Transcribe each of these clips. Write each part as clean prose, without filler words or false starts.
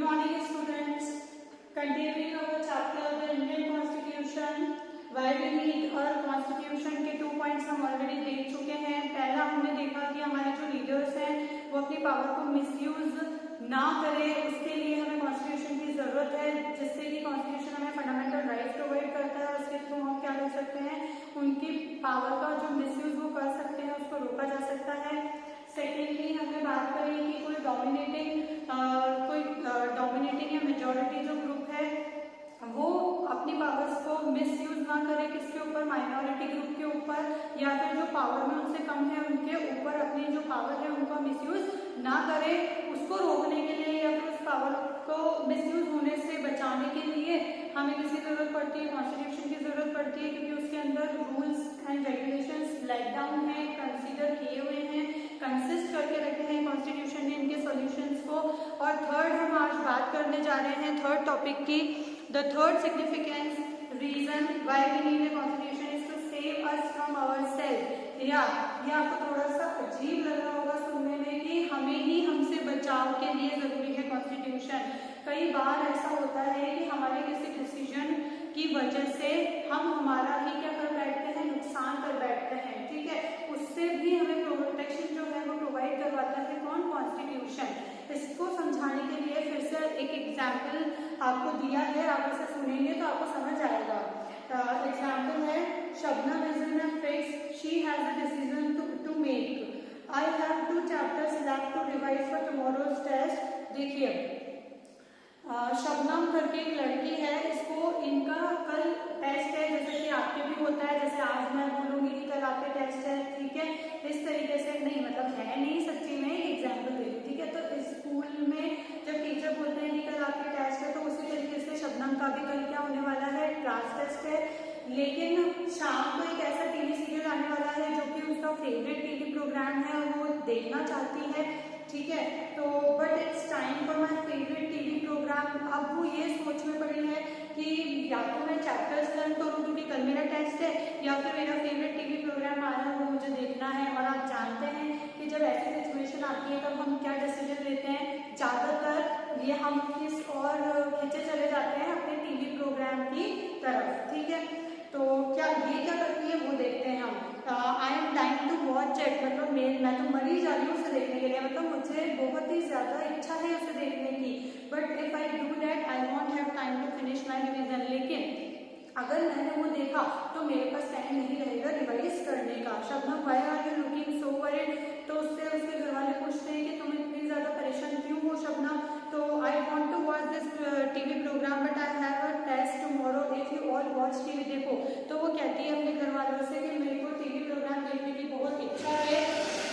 morning students, continuing our chapter of the Indian Constitution, why we need our Constitution के 2 points हम already देख चुके हैं। पहला हमने देखा कि हमारे जो लीडर्स हैं वो अपनी पावर को मिसयूज ना करें, उसके लिए हमें कॉन्स्टिट्यूशन की जरूरत है, जिससे कि कॉन्स्टिट्यूशन हमें फंडामेंटल राइट प्रोवाइड करता है। उसके थ्रू हम क्या कर सकते हैं, उनकी पावर का जो मिसयूज वो कर सकते हैं उसको रोका जा सकता है। सेकेंडली हमने बात करी कि कोई डोमिनेटिंग या मेजोरिटी जो ग्रुप है वो अपनी पावर्स को मिसयूज ना करे, किसके ऊपर, माइनॉरिटी ग्रुप के ऊपर, या फिर जो पावर में उनसे कम है उनके ऊपर अपनी जो पावर है उनको मिसयूज ना करे। उसको रोकने के लिए या फिर उस पावर को मिसयूज होने से बचाने के लिए हमें किसकी जरूरत पड़ती है, कॉन्स्टिट्यूशन की जरूरत पड़ती है, क्योंकि उसके अंदर rules and regulations like down है, कंसीडर किए हुए हैं, कंसिस्ट करके रखे हैं कॉन्स्टिट्यूशन ने इनके सॉल्यूशंस को। और थर्ड हम आज बात करने जा रहे हैं थर्ड टॉपिक की, the third significance reason why we need a constitution is to save us from ourself. या ये आपको थोड़ा सा अजीब लग रहा होगा सुनने में कि हमें ही हमसे बचाव के लिए जरूरी है कॉन्स्टिट्यूशन। कई बार ऐसा होता है कि हमारे किसी डिसीजन की वजह से हम हमारा ही क्या कर बैठते हैं, नुकसान कर बैठते हैं, ठीक है। उससे भी हमें प्रोटेक्शन जो है वो प्रोवाइड करवाता है कौन, कॉन्स्टिट्यूशन। इसको समझाने के लिए फिर से एक एग्जाम्पल आपको दिया है, आप इसे सुनेंगे तो आपको समझ आएगा। एग्जाम्पल है, Shabnam is in a fix, she has a decision to make, I have 2 chapters left to revise for tomorrow's test। देखिए शबनम करके एक लड़की है, इसको इनका कल टेस्ट है, जैसे कि आपके भी होता है, जैसे आज मैं बोलूंगी कि कल आपके टेस्ट है, ठीक है। इस तरीके से नहीं, मतलब है नहीं, सच्ची में एग्जाम्पल दे रही, ठीक है। तो स्कूल में जब टीचर बोलते हैं कि कल आपके टेस्ट है, तो उसी तरीके से शबनम का भी कल क्या होने वाला है, क्लास टेस्ट है। लेकिन शाम को एक ऐसा टीवी सीरियल आने वाला है जो कि उसका फेवरेट टीवी प्रोग्राम है और वो देखना चाहती है, ठीक है। तो but it's time for my favourite TV programme. अब वो ये सोच में पड़ी है कि या तो मैं चैप्टर्स लर्न करूँ क्योंकि कल मेरा टेस्ट है, या फिर मेरा फेवरेट टीवी प्रोग्राम आ रहा है वो मुझे देखना है। और आप जानते हैं कि जब ऐसी सिचुएशन आती है तब हम क्या डिसीजन लेते हैं, ज्यादातर ये हम किस और खींचे चले जाते हैं, अपने टीवी प्रोग्राम की तरफ, ठीक है। तो क्या ये क्या करती है वो देखते हैं हम। I am dying to watch it, मतलब मैं तो मरी जा रही हूँ उसे देखने के लिए, मतलब मुझे बहुत ही ज्यादा इच्छा है उसे देखने की। But if I do that I won't have time to finish my revision. लेकिन अगर मैंने वो देखा तो मेरे पास टाइम नहीं रहेगा रिवाइज करने का। Shabnam why are you looking so worried, तो उससे उसके घर वाले पूछते हैं कि तुम इतनी ज्यादा परेशान क्यों हो शबनम। तो I want to watch this TV programme but I have a test tomorrow if you all watch TV. देखो तो वो कहती है अपने घर वालों से कि मेरे को टीवी प्रोग्राम देखने की बहुत इच्छा है,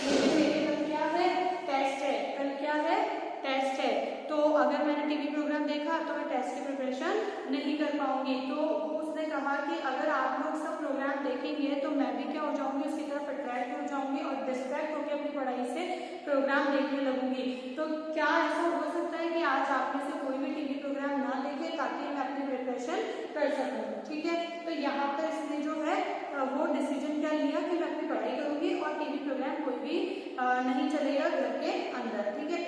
लेकिन मेरे कल क्या है, टेस्ट है, कल क्या है, टेस्ट है। तो अगर मैंने टीवी प्रोग्राम देखा तो मैं टेस्ट की प्रिपरेशन नहीं कर पाऊंगी। तो उसने कहा कि अगर आप लोग सब प्रोग्राम देखेंगे तो मैं भी क्या हो जाऊंगी, उसकी तरफ अट्रैक्ट हो जाऊंगी और डिस्ट्रैक्ट होकर अपनी पढ़ाई से प्रोग्राम देखने लगूंगी। तो क्या ऐसा हो सकता है कि आज आप में से कोई भी टीवी प्रोग्राम ना देखे ताकि मैं अपनी प्रिपरेशन कर सकूं, ठीक है। तो यहाँ पर इसने जो है वो डिसीजन क्या लिया कि मैं अपनी पढ़ाई करूंगी और टीवी प्रोग्राम कोई भी नहीं चलेगा घर के अंदर, ठीक है।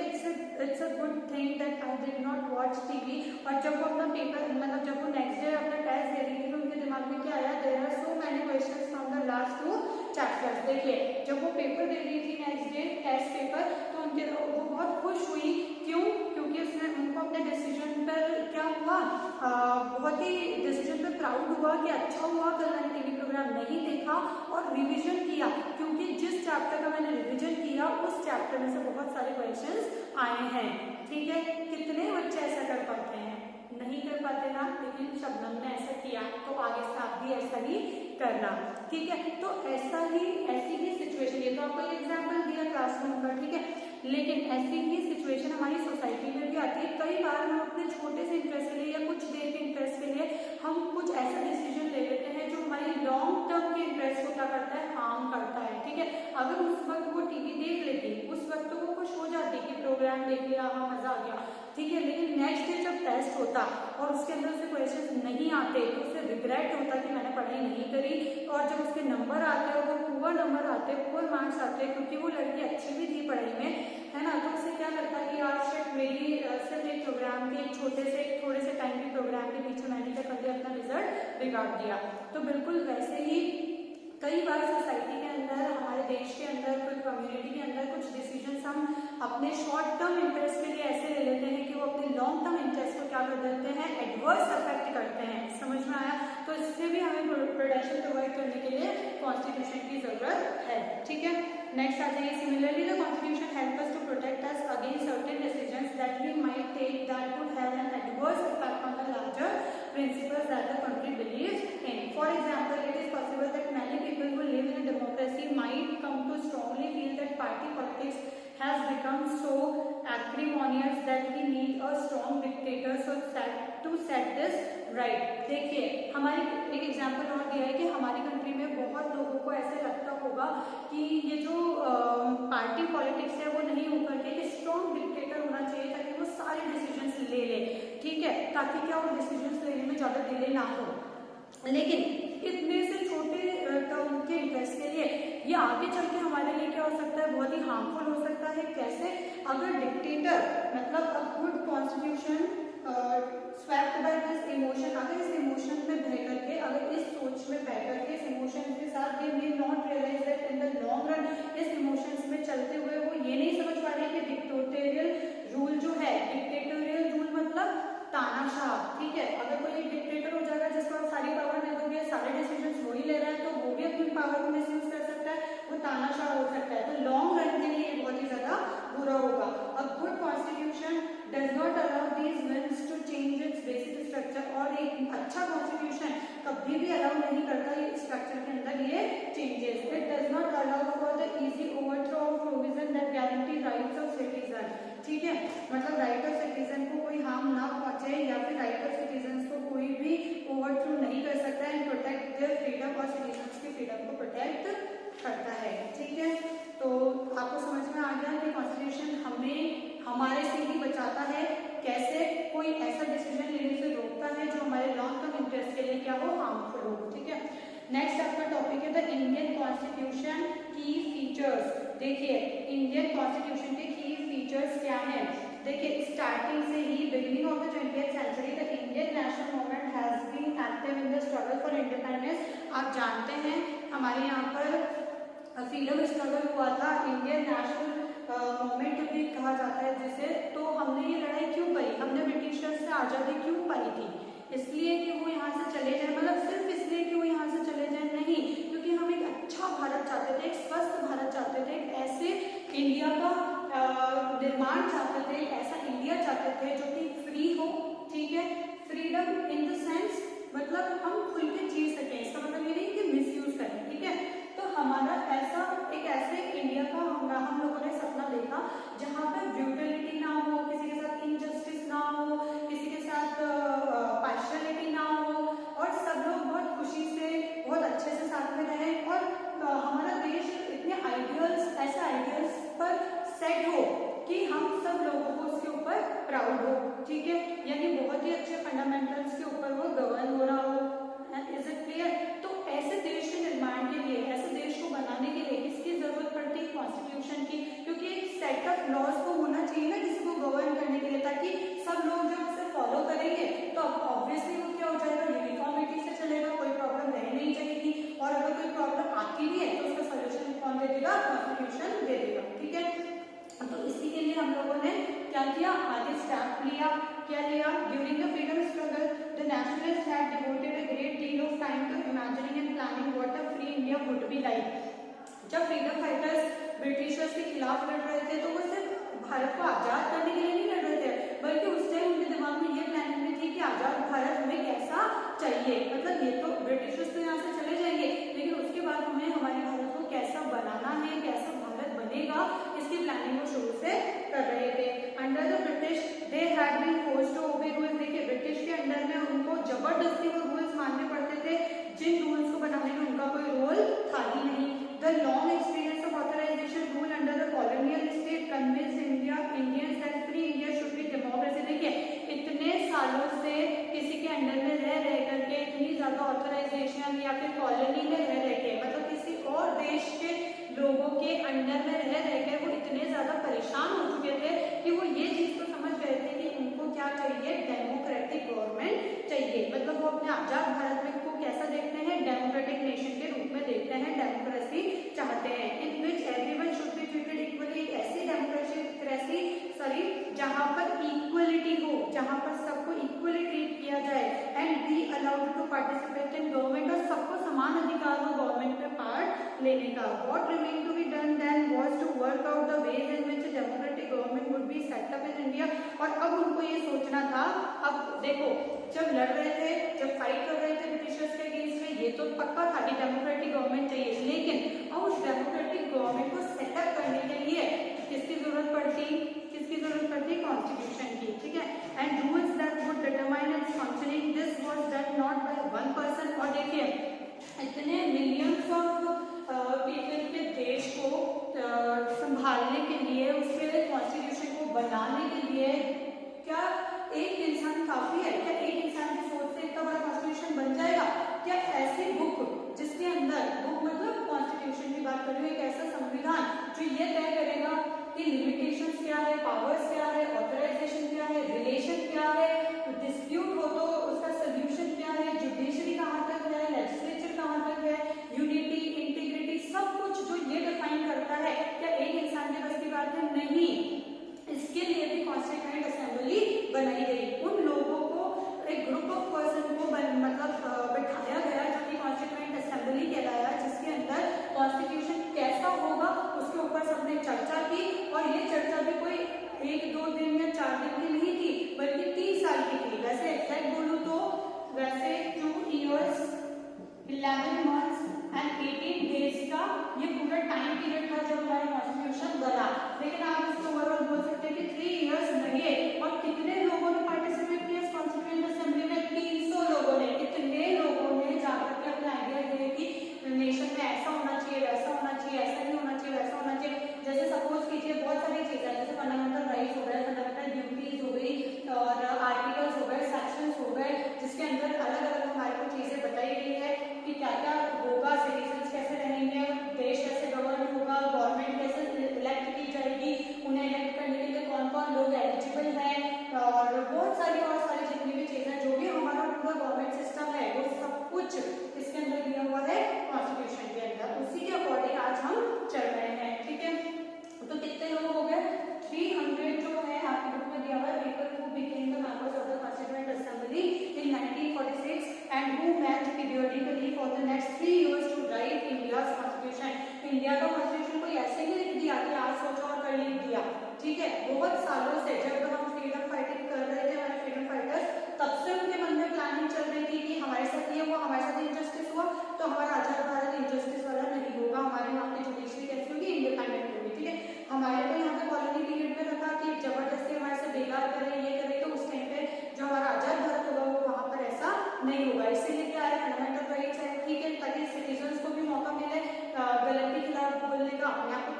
It's a good thing that I did not watch TV. और जब वो अपना पेपर, मतलब जब वो नेक्स्ट डे अपना टेस्ट दे रही थी तो उनके दिमाग में क्या आया, there are so many questions from the last 2 chapters. देखिए जब वो पेपर दे रही थी नेक्स्ट डे टेस्ट पेपर, तो वो बहुत खुश हुई, क्यों, क्योंकि उसने उनको अपने डिसीजन पर क्या हुआ, बहुत ही डिसीजन पर प्राउड हुआ कि अच्छा हुआ कल मैंने टीवी प्रोग्राम नहीं देखा और रिवीजन किया, क्योंकि जिस चैप्टर का मैंने रिवीजन किया उस चैप्टर में से बहुत सारे क्वेश्चंस आए हैं, ठीक है। कितने बच्चे ऐसा कर पाते हैं, नहीं कर पाते ना, लेकिन शबनम ने ऐसा किया तो आगे से आप भी ऐसा ही करना, ठीक है। तो ऐसी ही सिचुएशन, ये तो आपको एग्जाम्पल दिया क्लासरूम का, ठीक है, लेकिन ऐसी ही सिचुएशन हमारी सोसाइटी में भी आती है। कई बार हम अपने छोटे से इंटरेस्ट के लिए या कुछ देर के इंटरेस्ट के लिए हम कुछ ऐसा डिसीजन ले लेते हैं जो हमारी लॉन्ग टर्म के इंटरेस्ट को क्या करता है, हार्म करता है, ठीक है। अगर उस वक्त वो टीवी देख लेती, उस वक्त तो वो खुश हो जाती कि प्रोग्राम देख लिया, हाँ मजा आ गया, ठीक है। लेकिन नेक्स्ट डे जब टेस्ट होता और उसके अंदर से क्वेश्चन नहीं आते तो उसे रिग्रेट होता कि मैंने पढ़ाई नहीं करी। और जब उसके नंबर आते और वो पुअर नंबर आते, पुअर मार्क्स आते, क्योंकि वो लड़की अच्छी भी थी पढ़ाई में, है ना, तो उसे क्या लगता है कि यार शिट, मेरी सिर्फ एक प्रोग्राम के एक थोड़े से टाइम के प्रोग्राम के पीछे मैंने क्या कर दिया, अपना रिजल्ट बिगाड़ दिया। तो बिल्कुल वैसे ही कई बार सोसाइटी के अंदर, हमारे देश के अंदर, कोई कम्युनिटी के अंदर कुछ डिसीजंस हम अपने शॉर्ट टर्म इंटरेस्ट के लिए ऐसे ले लेते हैं कि वो अपने लॉन्ग टर्म इंटरेस्ट को क्या कर देते हैं, एडवर्स अफेक्ट करते हैं। समझ में आया? तो इससे भी हमें प्रोटेक्शन प्रोवाइड करने के लिए कॉन्स्टिट्यूशन की जरूरत है। ठीक है, नेक्स्ट आ जाइए। Similarly the constitution help us to protect us against certain decisions that we might take that could have an adverse effect on the larger principles that the country believes in. For example, it is possible that many people who live in a democracy might come to strongly feel that party politics has become so acrimonious that we need a strong dictator to set this right. देखिए, हमारी एक example और दिया है कि हमारी country में बहुत लोगों को ऐसे लगता होगा कि ये जो पार्टी पॉलिटिक्स है वो नहीं होकर के स्ट्रॉन्ग डिक्टेटर होना चाहिए ताकि वो सारे डिसीजंस ले ले। ठीक है, ताकि क्या वो डिसीजंस लेने में ज्यादा डिले ना हो। लेकिन इतने से छोटे टर्म के इंटरेस्ट के लिए ये आगे चल के हमारे लिए क्या हो सकता है, बहुत ही हार्मफुल हो सकता है। कैसे? अगर डिक्टेटर मतलब अ good constitution swept by this emotion, अगर इस इमोशन में बह करके, अगर इस सोच में बह करके, इस इमोशन के साथ they may not realize that in the long run, इस इमोशंस में चलते हुए वो ये नहीं समझ पा रहे कि डिक्टेटोरियल रूल जो है, डिक्टेटोरियल रूल मतलब तानाशाह। ठीक है, अगर कोई एक डिक्टेटर हो जाएगा जिसको आप सारी पावर दे दोगे, सारे डिसीजंस वो ही ले रहा है, तो वो भी अपनी पावर को मिसयूज कर सकता है, वो तानाशाह हो सकता है। तो लॉन्ग रन के लिए बहुत ही ज्यादा बुरा होगा। A good constitution does not allow these wills to change its basic structure, और एक अच्छा कॉन्स्टिट्यूशन कभी भी अलाउ नहीं करता ये स्ट्रक्चर के अंदर ये changes. It does not allow for the easy overthrow of provision that guarantee rights of citizen. ठीक है, मतलब राइट ऑफ सिटीजन को कोई हार्म ना पहुंचे या फिर राइट ऑफ सिटीजन को कोई भी ओवरथ्रो नहीं कर सकता है, प्रोटेक्ट देयर फ्रीडम, और सिटीजन की फ्रीडम को प्रोटेक्ट करता है। ठीक है, तो आपको समझ में आ गया कि कॉन्स्टिट्यूशन हमें हमारे से ही बचाता है, कैसे कोई ऐसा डिसीजन लेने से रोकता है जो हमारे लॉन्ग टर्म इंटरेस्ट के लिए क्या हो, हार्मफुल हो। ठीक है, नेक्स्ट आपका टॉपिक है द इंडियन कॉन्स्टिट्यूशन की फीचर्स। देखिए, इंडियन कॉन्स्टिट्यूशन के की फीचर्स क्या हैं। देखिए, स्टार्टिंग से ही beginning of the 20th century the Indian national movement has been active in the struggle for independence. आप जानते हैं हमारे यहाँ पर फ्रीडम स्ट्रगल हुआ था, इंडियन नेशनल मूवमेंट भी कहा जाता है जिसे। तो हमने ये लड़ाई क्यों करी, हमने ब्रिटिशर्स से आज़ादी क्यों पाई थी? इसलिए कि वो यहाँ से चले जाए, मतलब सिर्फ इसलिए कि वो यहाँ से चले जाए नहीं, क्योंकि हम एक अच्छा भारत चाहते थे, एक स्वस्थ भारत चाहते थे, एक ऐसे इंडिया का निर्माण चाहते थे, एक ऐसा इंडिया चाहते थे जो कि फ्री हो। ठीक है, फ्रीडम इन द सेंस मतलब हम खुल के जी सकें, इसका मतलब ये नहीं कि मिसयूज करें। ठीक है, तो हमारा ऐसा एक ऐसे इंडिया का हम लोगों ने सपना देखा जहाँ पे ब्रूटलिटी ना हो, किसी के साथ इनजस्टिस ना हो, किसी के साथ पार्शियलिटी ना हो, और सब लोग बहुत खुशी से बहुत अच्छे से साथ में रहें, और हमारा देश इतने आइडियल्स, ऐसे आइडियल्स पर सेट हो कि हम सब लोगों को उसके ऊपर प्राउड हो। ठीक है, यानी बहुत ही अच्छे फंडामेंटल्स के ऊपर वो गवर्न हो रहा हो। Is it clear? तो ऐसे देश के निर्माण के लिए, ऐसे देश को बनाने के लिए किसकी जरूरत पड़ती है, कॉन्स्टिट्यूशन की, क्योंकि एक सेट ऑफ लॉज को होना चाहिए ना किसी को गवर्न करने के लिए, ताकि सब लोग जब उसे फॉलो करेंगे तो ऑब्वियसली वो क्या हो जाएगा, यूनिफॉर्मिटी से चलेगा, कोई प्रॉब्लम रह नहीं जाएगी, और अगर कोई प्रॉब्लम आती भी है तो उसका सोल्यूशन कौन दे देगा, कॉन्स्टिट्यूशन दे देगा। ठीक है, तो इसी के लिए हम लोगों ने क्या किया, आगे स्टेप लिया। क्या लिया? During the freedom struggle the nationalist had devoted a great deal of time to imagining and planning what a free India would be like. जब फ्रीडम फाइटर्स ब्रिटिशर्स के खिलाफ लड़ रहे थे तो वो सिर्फ भारत को आजाद करने के लिए नहीं लड़ रहे थे, बल्कि उस टाइम उनके दिमाग में ये प्लानिंग भी थी कि आजाद भारत हमें कैसा चाहिए, मतलब ये तो ब्रिटिशर्स तो यहाँ से चले जाएंगे, लेकिन उसके बाद हमें हमारे भारत को कैसा बनाना है, कैसा भारत बनेगा, इसकी प्लानिंग वो शुरू से कर रहे थे। Under the British they had been forced to obey rules. देखिए, ब्रिटिश के अंडर में उनको जबरदस्ती वो रूल्स मानने पड़ते थे, जिन रूल्स को बनाने में उनका कोई रोल था ही नहीं। The long experience of authorisation rule under the colonial state convinced Indians that free India should be democracy. देखिए, इतने सालों से किसी के अंडर में रह करके, इतनी ज्यादा ऑथराइजेशन या फिर कॉलोनी में रह के, मतलब किसी और देश के लोगों के अंडर में रह के वो इतने ज्यादा परेशान हो चुके थे कि वो ये चीज तो समझ गए थे कि उनको क्या जहाँ पर इक्वलिटी हो, जहाँ पर सबको इक्वली ट्रीट किया जाए, and be allowed to participate in government, और सबको समान अधिकार हो गवर्नमेंट में पार्ट लेने का। What remain to be done then was to work out the ways in which democratic government would be set up in India. और अब उनको ये सोचना था, अब देखो जब लड़ रहे थे, जब फाइट कर रहे थे ब्रिटिशर्स के अगेंस्ट में, ये तो पक्का था कि डेमोक्रेटिक गवर्नमेंट चाहिए, लेकिन अब उस डेमोक्रेटिक गवर्नमेंट को सेटअप करने के लिए किसकी जरूरत पड़ती, किसकी जरूरत पड़ती, कॉन्स्टिट्यूशन की, ठीक है, and rules that would determine its functioning. This was done not by one person. और देखिए इतने मिलियंस ऑफ पीपल के देश को संभालने के लिए, उसके लिए कॉन्स्टिट्यूशन को बनाने के लिए, क्या एक इंसान काफी है? क्या एक इंसान की सोच से इतना बड़ा कॉन्स्टिट्यूशन बन जाएगा? क्या ऐसी बुक जिसके अंदर, बुक मतलब कॉन्स्टिट्यूशन की बात कर रही हूँ, एक ऐसा संविधान जो ये तय करेगा कि लिमिटेशंस क्या है, पावर्स क्या है, ऑथराइजेशन क्या है, रिलेशन क्या है, डिस्प्यूट हो तो उसका सोल्यूशन क्या है, जुडिशरी कहाँ तक है, लेजिस्लेचर कहाँ तक है, यूनिटी, इंटीग्रिटी, सब कुछ जो ये डिफाइन करता है, क्या एक इंसान के बस की बात है? नहीं। इसके लिए भी कॉन्स्टिट्यूएंट असेंबली बनाई गई। उन लोगों को, एक ग्रुप ऑफ पर्सन को बिठाया गया जो कि कॉन्स्टिट्यूएंट असेंबली कहलाया, जिसके अंदर कॉन्स्टिट्यूशन कैसा होगा उसके ऊपर सबने चर्चा की। और ये चर्चा भी कोई 1-2 दिन या 4 दिन की नहीं थी, बल्कि 30 साल की थी। वैसे एग्जैक्ट बोलूं तो वैसे 2 years 11 months एंड 18 days का ये पूरा टाइम पीरियड था जब हमारा कॉन्स्टिट्यूशन बना। लेकिन आप इसको ओवरऑल बोल सकते हैं कि 3 years लगे। और कितने लोगों ने पार्टिसिपेट किया इस कॉन्स्टिट्यूएंट असेंबली में? 300 लोगों ने। कितने लोगों ने जाकर के अपना आइडिया दिए कि नेशन में ऐसा होना चाहिए, वैसा होना चाहिए, ऐसा नहीं होना चाहिए, वैसा होना चाहिए। जैसे सपोज कीजिए बहुत सारी चीजें, जैसे फंडामेंटल राइट्स हो गए, फंडामेंटल ड्यूटीज हो गई, और आर्टिकल्स हो गए, सेक्शंस हो गए, जिसके अंदर अलग अलग हमारे को चीजें बताई गई है कि क्या क्या होगा, सिटीजन्स कैसे रहेंगे, देश कैसे गवर्न होगा, गवर्नमेंट कैसे इलेक्ट की जाएगी, उन्हें इलेक्ट करने के लिए कौन कौन लोग एलिजिबल हैं, और बहुत सारी जितनी भी चीजें, जो भी हमारा पूरा गवर्नमेंट सिस्टम है, वो सब कुछ इसके अंदर दिया हुआ है कॉन्स्टिट्यूशन के अंदर। उसी के अकॉर्डिंग आज हम चल रहे हैं, ठीक है। तो कितने लोग हो गए? 300 जो है आपके बुक में दिया हुआ है, people who became the members of the constituent assembly in 1946 and who met periodically for the next 3 years to write India's constitution. India का कॉन्स्टिट्यूशन कोई ऐसे ही लिख दिया कि आज सोचो और कल लिख दिया, ठीक है। बहुत सालों से जब हम फ्रीडम फाइटिंग कर रहे थे, हमारे फ्रीडम फाइटर्स, तब से उनके मन में प्लानिंग चल रही थी कि हमारे साथ ये हुआ, हमारे साथ इनजस्टिस हुआ, तो हमारा आजाद भारत इनजस्टिस वाला नहीं होगा, हमारे यहाँ की जुडिशरी कैसी होगी, इंडिपेंडेंट होगी, ठीक है। हमारे को यहाँ पे कॉलोनी पीरियड में रखा कि जबरदस्ती हमारे से बेकार करें, ये करें, तो उस टाइम पे जो हमारा आजाद भारत होगा वो वहाँ पर ऐसा नहीं होगा। इसीलिए क्या है, फंडामेंटल राइट्स है, ठीक है, ताकि सिटीजन्स को भी मौका मिले गलत के खिलाफ बोलने का, अपने आप को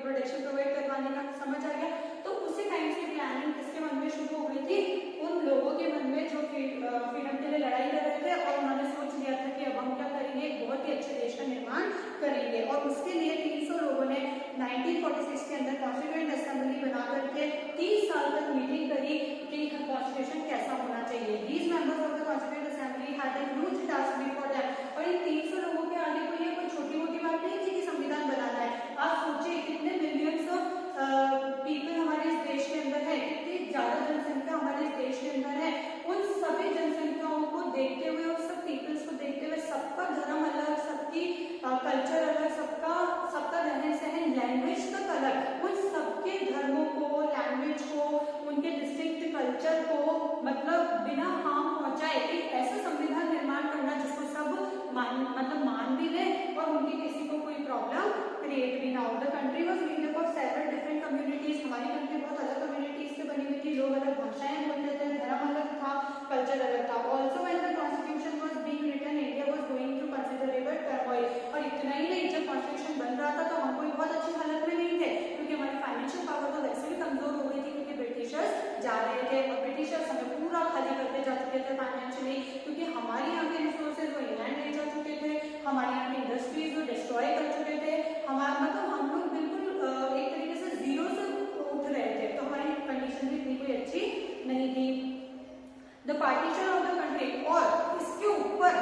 प्रोटेक्शन प्रोवाइड करवाने का, समझ आ गया। तो उसी टाइम से प्लानिंग किसके मन में शुरू हो गई थी? उन लोगों के मन में जो फ्रीडम के लिए लड़ाई कर रहे थे, और उन्होंने सोच लिया था कि अब हम क्या करेंगे, एक बहुत ही अच्छे देश का निर्माण करेंगे। और उसके लिए 300 लोगों ने 1946 के अंदर कॉन्स्टिट्यूएंट असेंबली बना करके 30 साल तक मीटिंग करी कि कॉन्स्टिट्यूशन कैसा होना चाहिए। These members of the Constituent Assembly had a huge task before them। और इन 300 लोगों के आगे कोई ये कोई छोटी मोटी बात नहीं थी कि संविधान बनाना है। आप सोचिए कितने मिलियंस ऑफ पीपल हमारे इस देश के अंदर है, कितनी ज्यादा जनसंख्या हमारे इस देश के अंदर है। उन सभी जनसंख्याओं को देखते हुए और सब पीपल्स को देखते हुए, सबका धर्म अलग, सबकी कल्चर अलग, सबका रहन सहन, लैंग्वेज तक अलग, उन सबके धर्मों को, लैंग्वेज को, उनके डिस्टिंक्ट कल्चर को मतलब बिना हार्म पहुंचाए एक ऐसा संविधान निर्माण करना जिसको सब मान भी ले और उनकी किसी को कोई प्रॉब्लम क्रिएट भी ना हो। The country was made up of several different communities. हमारी कंट्री बहुत अलग कम्युनिटीज से बनी हुई थी, लोग अलग भाषाएं बोलते थे, धर्म अलग था, कल्चर अलग था। Also when the constitution was being written, India was going through considerable turmoil. और इतना ही नहीं, जब कॉन्स्टिट्यूशन बन रहा था तो हम कोई बहुत अच्छी हालत में नहीं थे, क्योंकि हमारी फाइनेंशियल पावर तो वैसे भी कमजोर हो गई थी, क्योंकि ब्रिटिशर्स जा रहे थे और ब्रिटिशर्स हमें पूरा खाली करते जा चुके थे फाइनेंशियली, क्योंकि हमारे यहाँ के रिसोर्सेज वो इंग्लैंड ले जा चुके थे, हमारे यहाँ की इंडस्ट्रीज वो डिस्ट्रॉय कर चुके थे, हमारा मतलब हम लोग बिल्कुल एक तरीके से जीरो से उठ रहे थे, तो हमारी कंडीशन भी इतनी कोई अच्छी नहीं थी। The partition of the country, और इसके ऊपर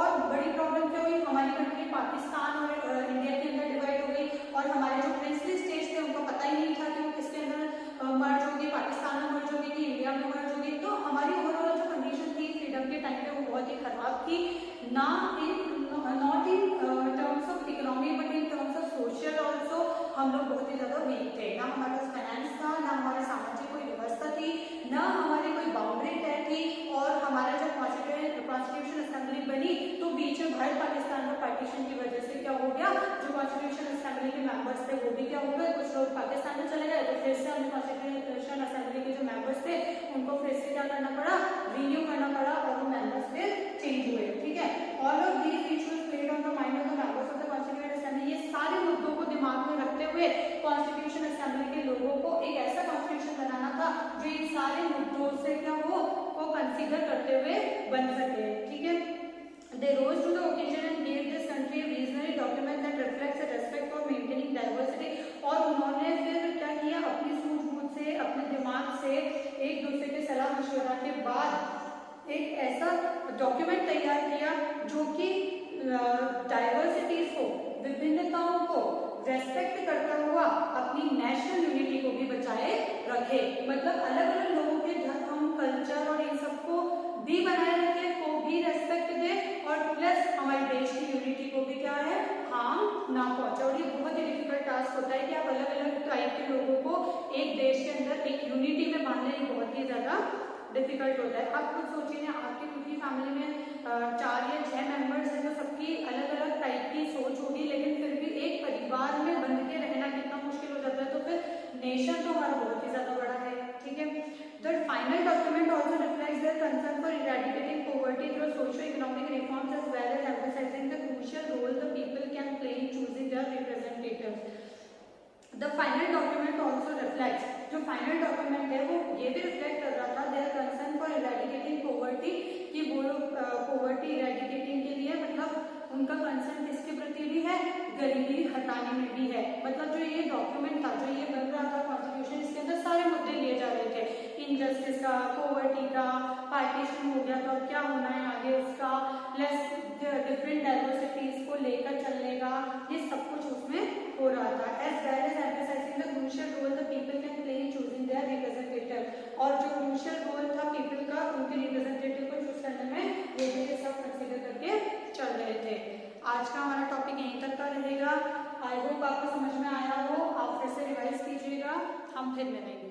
और बड़ी प्रॉब्लम क्या हुई, हमारी कंट्री पाकिस्तान और इंडिया के अंदर डिवाइड हो गई, और हमारे जो प्रिंसली स्टेट्स थे उनको पता ही नहीं था कि वो किसके अंदर मर्ज होगी, पाकिस्तान हमारी ओवरऑल जो कंडीशन थी फ्रीडम के टाइम पे वो बहुत ही खराब थी, ना not in terms of economy but in terms of social also हम लोग बहुत ही ज्यादा वीक थे, ना हमारे पास फाइनेंस था, ना हमारे सामाजिक कोई व्यवस्था थी, ना हमारी कोई बाउंड्री तय थी। और हमारा जब कॉन्स्टिट्यूशन असेंबली बनी तो बीच में भारत पाकिस्तान का पार्टीशन की वजह से क्या हो गया, जो कॉन्स्टिट्यूशन असेंबली के मेंबर्स थे वो भी क्या हो गए, कुछ लोग पाकिस्तान में चले गए, तो फिर से हमें कॉन्स्टिट्यूशन असेंबली के जो मेंबर्स थे उनको फिर से क्या करना पड़ा, रिन्यू करना पड़ा, और वो मेंबर्स फिर चेंज हुए। ठीक है, all of these issues played on the mind of the members of the constituent assembly. ये सारे मुद्दों को दिमाग में रखते हुए कॉन्स्टिट्यूशन असेंबली के लोगों को एक ऐसा कॉन्स्टिट्यूशन बनाना था जो इन सारे मुद्दों से क्या हो को कंसीडर करते हुए बन सके। ठीक है, they rose to the occasion and gave this country a visionary document that reflects a respect for maintaining diversity। और उन्होंने फिर क्या किया, अपनी सूझबूझ से, अपने दिमाग से, एक दूसरे के सलाह मशवरा के बाद एक ऐसा डॉक्यूमेंट तैयार किया जो कि डाइवर्सिटीज को, विभिन्नताओं को रेस्पेक्ट करता हुआ अपनी नेशनल यूनिटी को भी बचाए रखे। मतलब अलग अलग लोगों के धर्म, कल्चर और इन सबको भी बनाए रखे, को भी रेस्पेक्ट दे, और प्लस हमारे देश की यूनिटी को भी क्या है, हार्म ना पहुंचे। और ये बहुत ही डिफिकल्ट टास्क होता है कि आप अलग अलग टाइप के लोगों को एक देश के अंदर एक यूनिटी में बांधना, ये बहुत ही ज्यादा डिफिकल्ट होता है। आप खुद सोचिए ना, आपकी पूरी फैमिली में 4 या 6 मेंबर्स हैं, तो सबकी अलग अलग टाइप की सोच होगी, लेकिन फिर भी एक परिवार में बंध के रहना कितना मुश्किल हो जाता है, तो फिर नेशन तो हमारा बहुत ही ज्यादा बड़ा है। ठीक है, the final document also reflects their concern for eradicating poverty through socio economic reforms as well as emphasising the crucial role the people can play in choosing their representatives. The final document also reflects, जो final document है वो ये भी reflect कर रहा था their concern for eradicating poverty, कि वो लोग पॉवर्टी इरेडिकेटिंग के लिए मतलब उनका कंसर्न किसके प्रति भी है, गरीबी हटाने में भी है। मतलब जो ये डॉक्यूमेंट था, जो ये बन रहा था कॉन्स्टिट्यूशन, इसके अंदर सारे मुद्दे लिए जा रहे थे, इनजस्टिस का, पॉवर्टी का, पार्टीशन हो गया तो क्या होना है आगे उसका, प्लस डिफरेंट डाइवर्सिटीज को लेकर चलने का, ये सब कुछ उसमें हो रहा था। As well as emphasising the crucial role the people can play in choosing their representative, और जो क्रूशियल रोल था पीपल का उनके रिप्रेजेंटेटिव को चूज करने में, वो भी ये सब कंसीडर करके चल रहे थे। आज का हमारा टॉपिक यहीं तक का रहेगा। आई होप आपको समझ में आया हो, आप फिर से रिवाइज कीजिएगा, हम फिर मिलेंगे।